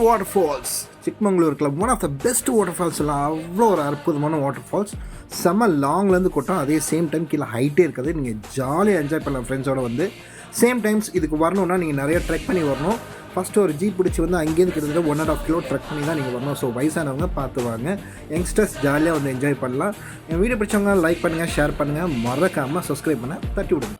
Waterfalls சிக்மங்களூருக்குள்ள one of the best waterfalls எல்லாம் அவ்வளோ ஒரு அற்புதமான வாட்டர்ஃபால்ஸ். செம்ம லாங்லேருந்து கொட்டும், அதே சேம் டைம் கீழே ஹைட்டே இருக்காது. நீங்கள் ஜாலியாக என்ஜாய் பண்ணலாம் ஃப்ரெண்ட்ஸோடு வந்து. சேம் டைம்ஸ் இதுக்கு வரணுன்னா நீங்கள் நிறைய ட்ரெக் பண்ணி வரணும். ஃபஸ்ட்டு ஒரு ஜீப் பிடிச்சி வந்து அங்கேருந்து கிட்டத்தட்ட 1.5 கிலோ ட்ரெக் பண்ணி தான் நீங்கள் வரணும். ஸோ வயசானவங்க பார்த்து வாங்க, யங்ஸ்டர்ஸ் ஜாலியாக வந்து என்ஜாய் பண்ணலாம். என் வீடியோ பிடிச்சவங்க லைக் பண்ணுங்கள், ஷேர் பண்ணுங்கள், மறக்காமல் சப்ஸ்கிரைப் பண்ண தட்டி விடுங்க.